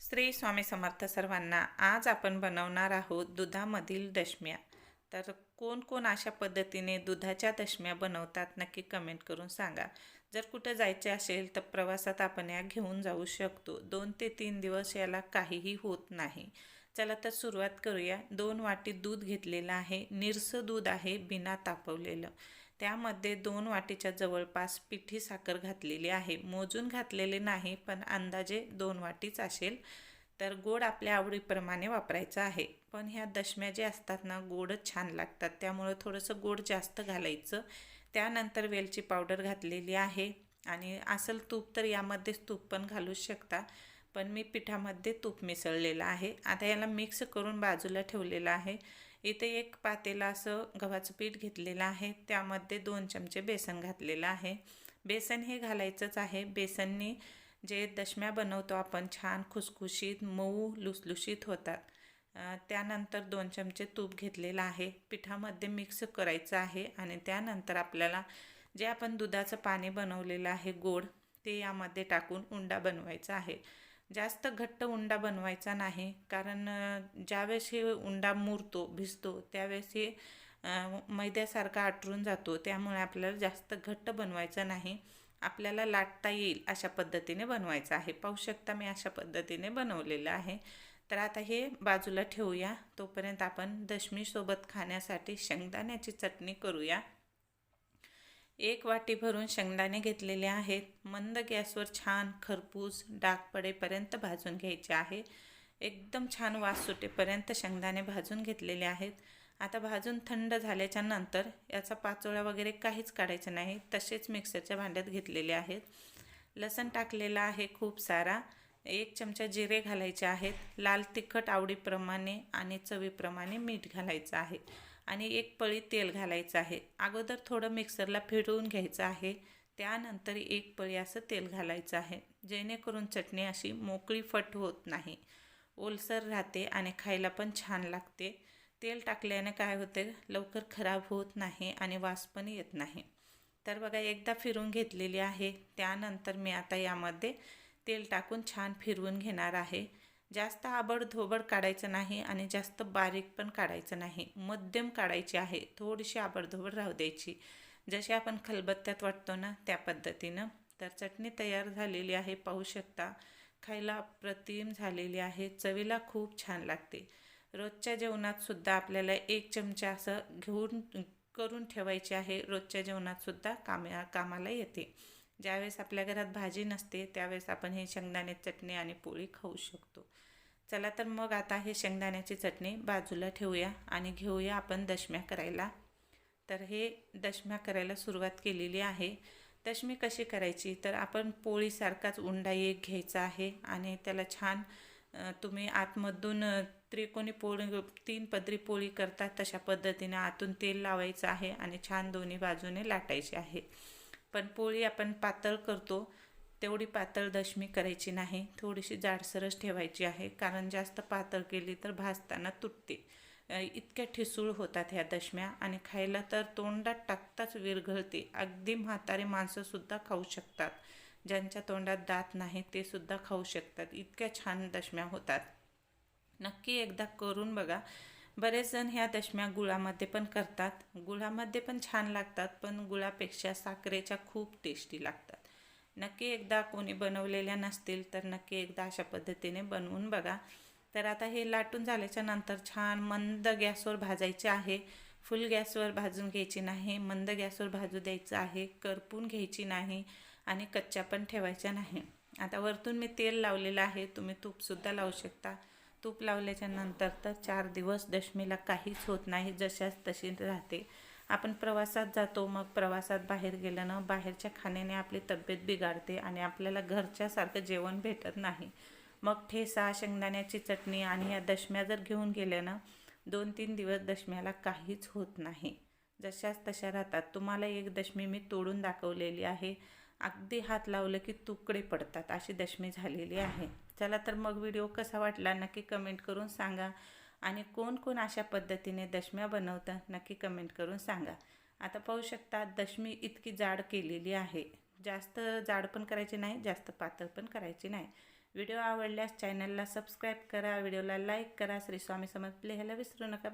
श्री स्वामी समर्थ सर्वांना. आज आपण बनवणार आहोत दुधामधील दशम्या. तर कोण कोण अशा पद्धतीने दुधाच्या दशम्या बनवतात नक्की कमेंट करून सांगा. जर कुठं जायचे असेल तर प्रवासात आपण या घेऊन जाऊ शकतो. 2 ते 3 दिवस याला काहीही होत नाही. चला तर सुरुवात करूया. 2 वाटी दूध घेतलेलं आहे. निरसं दूध आहे, बिना तापवलेलं. त्यामध्ये 2 वाटीच्या जवळपास पिठी साखर घातलेली आहे. मोजून घातलेले नाही, पण अंदाजे 2 वाटीच असेल. तर गोड आपल्या आवडीप्रमाणे वापरायचं आहे. पण ह्या दशम्या जे असतात ना, गोडच छान लागतात, त्यामुळं थोडंसं गोड जास्त घालायचं. त्यानंतर वेलची पावडर घातलेली आहे आणि असेल तूप तर यामध्येच तूप पण घालू शकता, पण मी पिठामध्ये तूप मिसळलेलं आहे. आता याला मिक्स करून बाजूला ठेवलेलं आहे. इथे एक पातेला असं गव्हाचं पीठ घेतलेलं आहे. त्यामध्ये 2 चमचे बेसन घातलेलं आहे. बेसन हे घालायचंच आहे. बेसननी जे दशम्या बनवतो आपण छान खुसखुशीत मऊ लुसलुशीत होतात. त्यानंतर 2 चमचे तूप घेतलेलं आहे. पिठामध्ये मिक्स करायचं आहे आणि त्यानंतर आपल्याला जे आपण दुधाचं पाणी बनवलेलं आहे गोड, ते यामध्ये टाकून उंडा बनवायचा आहे. जास्त घट्ट उंडा बनवायचा नाही, कारण ज्यावेळेस हे उंडा मुरतो भिजतो त्यावेळेस हे मैद्यासारखा आटरून जातो. त्यामुळे आपल्याला जास्त घट्ट बनवायचं नाही. आपल्याला लाटता येईल अशा पद्धतीने बनवायचं आहे. पाहू शकता मी अशा पद्धतीने बनवलेलं आहे. तर आता हे बाजूला ठेवूया. तोपर्यंत आपण दशमीसोबत खाण्यासाठी शेंगदाण्याची चटणी करूया. 1 वाटी भरून शेंगदाणे घेतलेले आहेत. मंद गॅसवर छान खरपूस डाग पडेपर्यंत भाजून घ्यायचे आहे. एकदम छान वास सुटेपर्यंत शेंगदाणे भाजून घेतलेले आहेत. आता भाजून थंड झाल्याच्या नंतर याचा पाचोळा वगैरे काहीच काढायचं नाही, तसेच मिक्सरच्या भांड्यात घेतलेले आहेत. लसूण टाकलेला आहे खूप सारा. 1 चमचा जिरे घालायचे आहेत. लाल तिखट आवडीप्रमाणे आणि चवीप्रमाणे मीठ घालायचं आहे आणि 1 पळी तेल घालायचं आहे. अगोदर थोडं मिक्सरला फिरवून घ्यायचं आहे. त्यानंतर 1 पळी असं तेल घालायचं आहे, जेणेकरून चटणी अशी मोकळी फट होत नाही, ओलसर राहते आणि खायला पण छान लागते. तेल टाकल्याने काय होते, लवकर खराब होत नाही आणि वास पण येत नाही. तर बघा एकदा फिरून घेतलेली आहे. त्यानंतर मी आता यामध्ये तेल टाकून छान फिरवून घेणार आहे. जास्त आबडधोबड काढायचं नाही आणि जास्त बारीक पण काढायचं नाही, मध्यम काढायची आहे. थोडीशी आबडधोबड राहू द्यायची, जशी आपण खलबत्त्यात वाटतो ना त्या पद्धतीनं. तर चटणी तयार झालेली आहे, पाहू शकता. खायला अप्रतिम झालेली आहे, चवीला खूप छान लागते. रोजच्या जेवणात सुद्धा आपल्याला 1 चमचा असं घेऊन करून ठेवायचे आहे. रोजच्या जेवणात सुद्धा कामाला येते. ज्यावेळेस आपल्या घरात भाजी नसते त्यावेळेस आपण हे शेंगदाणे चटणी आणि पोळी खाऊ शकतो. चला तर मग आता हे शेंगदाण्याची चटणी बाजूला ठेवूया आणि घेऊया आपण दशम्या करायला. तर हे दशम्या करायला सुरुवात केलेली आहे. दशमी कशी करायची, तर आपण पोळीसारखाच उंडा एक घ्यायचा आहे आणि त्याला छान तुम्ही आतमधून त्रिकोणी पोळी 3 पदरी पोळी करतात तशा पद्धतीने आतून तेल लावायचं आहे आणि छान दोन्ही बाजूने लाटायची आहे. पण पोळी आपण पातळ करतो तेवढी पातळ दशमी करायची नाही, थोडीशी जाडसरच ठेवायची आहे, कारण जास्त पातळ केली तर भाजताना तुटते. इतक्या ठिसूळ होतात ह्या दशम्या आणि खायला तर तोंडात टाकताच विरघळते. अगदी म्हातारे माणसंसुद्धा खाऊ शकतात. ज्यांच्या तोंडात दात नाही ते सुद्धा खाऊ शकतात. इतक्या छान दशम्या होतात. नक्की एकदा करून बघा. बरेच जण ह्या दशम्या गुळामध्ये पण करतात. गुळामध्ये पण छान लागतात, पण गुळापेक्षा साखरेच्या खूप टेस्टी लागतात. नक्की एकदा कोणी बनवलेल्या नसतील तर नक्की एकदा अशा पद्धतीने बनवून बघा. तर आता हे लाटून झाल्याच्या नंतर छान मंद गॅसवर भाजायचे आहे. फुल गॅसवर भाजून घ्यायची नाही, मंद गॅसवर भाजू द्यायचं आहे. करपून घ्यायची नाही आणि कच्च्या पण ठेवायच्या नाही. आता वरतून मी तेल लावलेलं आहे, तुम्ही तूपसुद्धा लावू शकता. तूप लावल्याच्या नंतर तर 4 दिवस दशमीला काहीच होत नाही, जशाच तशी राहते. आपण प्रवासात जातो, मग प्रवासात बाहेर गेलं ना, बाहेरच्या खाण्याने आपली तब्येत बिघडते आणि आपल्याला घरच्यासारखं जेवण भेटत नाही. मग ठेचा, शेंगदाण्याची चटणी आणि या दशम्या जर घेऊन गेल्या ना, 2-3 दिवस दशम्याला काहीच होत नाही, जशाच तशा राहतात. तुम्हाला एक दशमी मी तोडून दाखवलेली आहे. अगदी हात लावलं की तुकडे पडतात अशी दशमी झालेली आहे. चला तर मग व्हिडिओ कसा वाटला नक्की कमेंट करून सांगा आणि कोण कोण अशा पद्धतीने दशम्या बनवतं नक्की कमेंट करून सांगा. आता पाहू शकता दशमी इतकी जाड केलेली आहे. जास्त जाड पण करायची नाही, जास्त पातळ पण करायची नाही. व्हिडिओ आवडल्यास चॅनलला सबस्क्राईब करा, व्हिडिओला लाईक करा. श्री स्वामी समर्थ लिहायला विसरू नका. बाय.